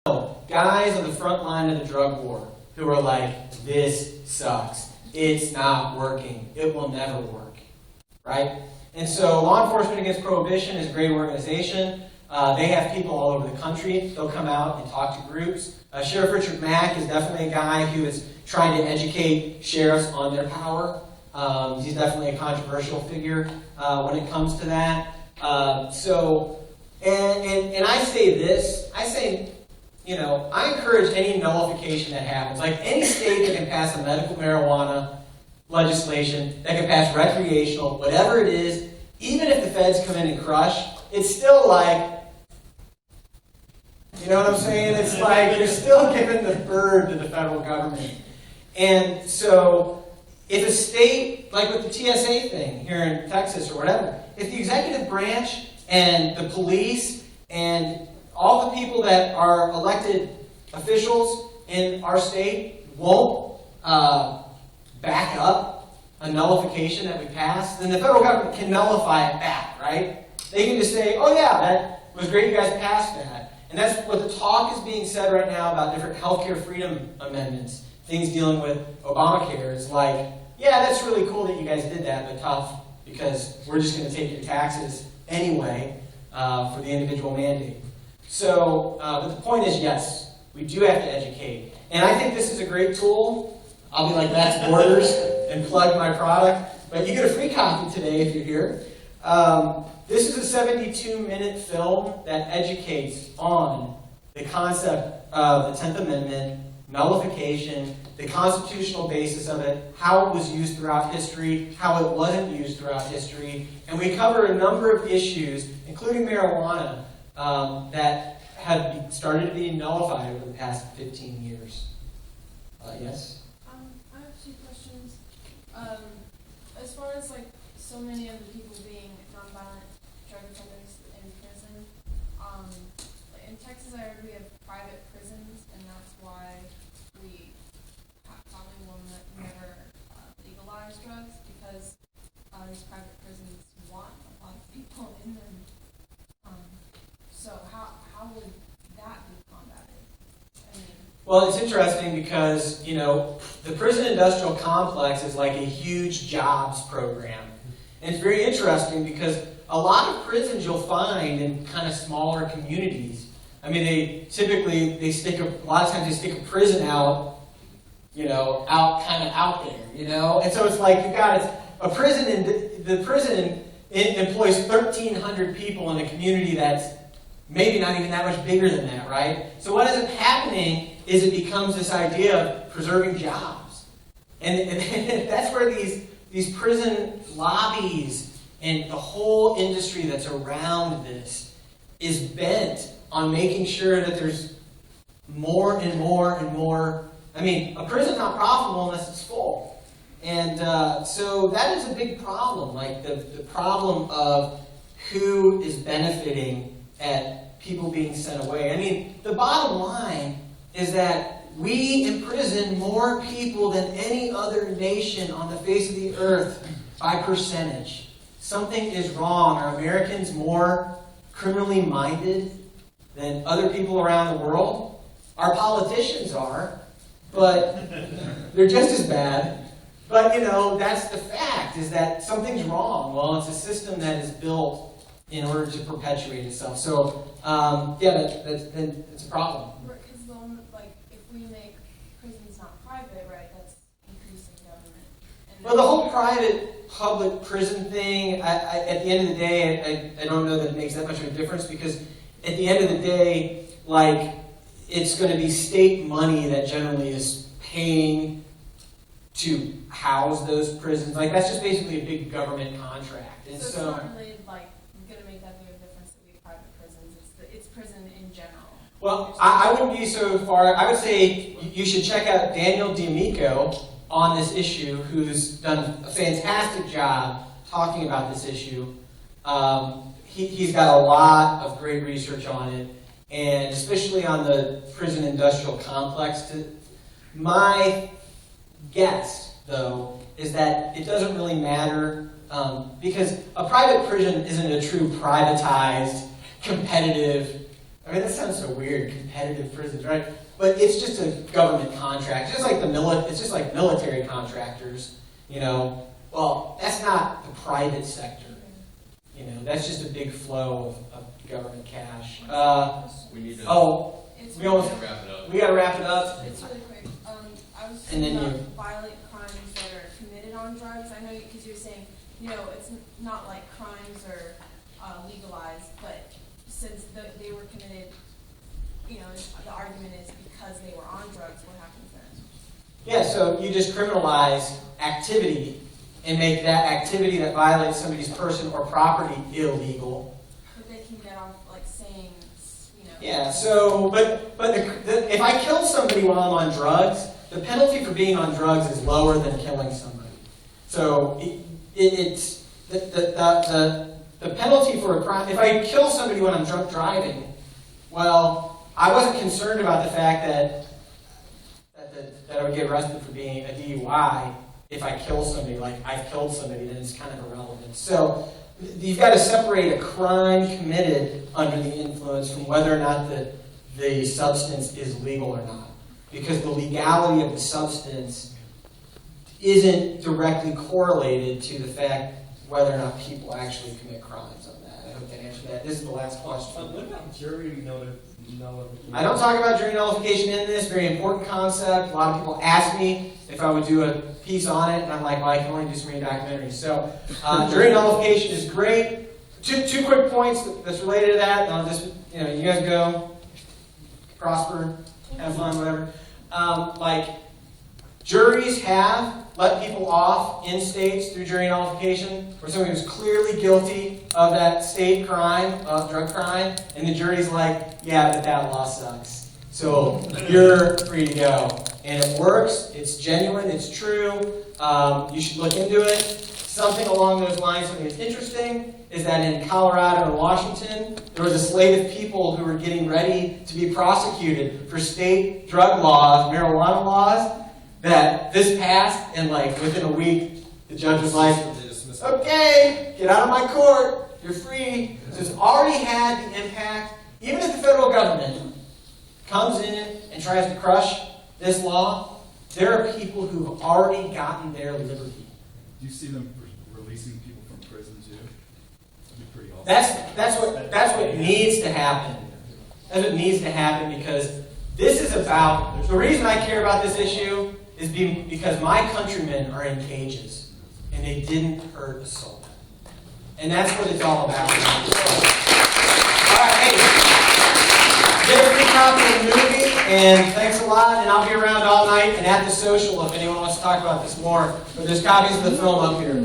guys on the front line of the drug war who are like, this sucks. It's not working. It will never work. Right? And so Law Enforcement Against Prohibition is a great organization. They have people all over the country. They'll come out and talk to groups. Sheriff Richard Mack is definitely a guy who is trying to educate sheriffs on their power. He's definitely a controversial figure when it comes to that. And I say this, I say, I encourage any nullification that happens. Like any state that can pass a medical marijuana legislation, that can pass recreational, whatever it is, even if the feds come in and crush, it's still like, you know what I'm saying? It's like you're still giving the bird to the federal government. And so if a state, like with the TSA thing here in Texas or whatever, if the executive branch and the police and all the people that are elected officials in our state won't back up a nullification that we passed, then the federal government can nullify it back, right? They can just say, oh yeah, that was great you guys passed that. And that's what the talk is being said right now about different healthcare freedom amendments, things dealing with Obamacare. It's like, yeah, that's really cool that you guys did that, but tough, because we're just going to take your taxes anyway for the individual mandate. So, but the point is, yes, we do have to educate. And I think this is a great tool. I'll be like, that's Borders, and plug my product. But you get a free copy today if you're here. This is a 72-minute film that educates on the concept of the 10th Amendment, nullification, the constitutional basis of it, how it was used throughout history, how it wasn't used throughout history. And we cover a number of issues, including marijuana, that have started to be nullified over the past 15 years. Yes? I have two questions. As far as like so many of the people being nonviolent drug offenders in prison, in Texas I heard we have private prisons, and that's why we probably will never legalize drugs, because these private prisons want a lot of people in them. So how would that be combated? I mean, well, it's interesting because, the prison industrial complex is like a huge jobs program. And it's very interesting because a lot of prisons you'll find in kind of smaller communities. I mean, a lot of times they stick a prison out, out there, And so it's like you've got a prison, and the prison employs 1,300 people in a community that's maybe not even that much bigger than that, right? So what ends up happening is it becomes this idea of preserving jobs. And that's where these prison lobbies and the whole industry that's around this is bent on making sure that there's more and more and more. I mean, a prison's not profitable unless it's full. And so that is a big problem, like the problem of who is benefiting at people being sent away. I mean, the bottom line is that we imprison more people than any other nation on the face of the earth by percentage. Something is wrong. Are Americans more criminally minded than other people around the world? Our politicians are, but they're just as bad. But, that's the fact, is that something's wrong. Well, it's a system that is built in order to perpetuate itself. So, that's a problem. Because if we make prisons not private, right, that's increasing government. Well, the whole private-public prison thing, at the end of the day, I don't know that it makes that much of a difference, because at the end of the day, it's going to be state money that generally is paying to house those prisons. That's just basically a big government contract. And so it's not really going to make that big of a difference that we have private prisons. It's prison in general. Well, I wouldn't be so far. I would say you should check out Daniel D'Amico on this issue, who's done a fantastic job talking about this issue. He's got a lot of great research on it, and especially on the prison industrial complex. My guess, though, is that it doesn't really matter, because a private prison isn't a true privatized, competitive I mean, that sounds so weird, competitive prisons, right? But it's just a government contract, just like it's just like military contractors, you know. Well, that's not the private sector. You know, that's just a big flow of government cash. We need to We almost wrap it up. we gotta wrap it up. It's really quick. I was And then thinking you- about violent crimes that are committed on drugs. I know because you're saying, you know, it's not like crimes are legalized, but since they were committed, you know, the argument is because they were on drugs, what happens then? Yeah, so you just criminalize activity and make that activity that violates somebody's person or property illegal. But they can get off like saying, you know. Yeah, so, but if I kill somebody while I'm on drugs, the penalty for being on drugs is lower than killing somebody. So it's the penalty for a crime. If I kill somebody when I'm drunk driving, well, I wasn't concerned about the fact that I would get arrested for being a DUI. If I kill somebody, like I've killed somebody, then it's kind of irrelevant. So you've got to separate a crime committed under the influence from whether or not the substance is legal or not. Because the legality of the substance isn't directly correlated to the fact whether or not people actually commit crimes on that. I hope that answered that. This is the last question. What about jury nullification? I don't talk about jury nullification in this, very important concept. A lot of people ask me if I would do a piece on it, and I'm like, well, I can only do so many documentaries. So jury nullification is great. Two quick points that's related to that, and I'll just, you guys go, prosper, have fun, whatever. Like, juries have let people off in states through jury nullification, where somebody was clearly guilty of that state crime, of drug crime, and the jury's like, yeah, but that law sucks. So you're free to go. And it works, it's genuine, it's true, you should look into it. Something along those lines, something that's interesting, is that in Colorado and Washington, there was a slate of people who were getting ready to be prosecuted for state drug laws, marijuana laws, that this passed, and like within a week, the judge was like, okay, get out of my court, you're free. So it's already had the impact. Even if the federal government comes in and tries to crush this law, there are people who have already gotten their liberty. Do you see them releasing people from prison too? That'd be pretty awesome. That's what needs to happen. That's what needs to happen, because this is about, the reason I care about this issue is because my countrymen are in cages and they didn't hurt a soul. And that's what it's all about. All right, hey, get a free copy of the movie, and thanks a lot, and I'll be around all night and at the social if anyone wants to talk about this more. But there's copies of the film up here.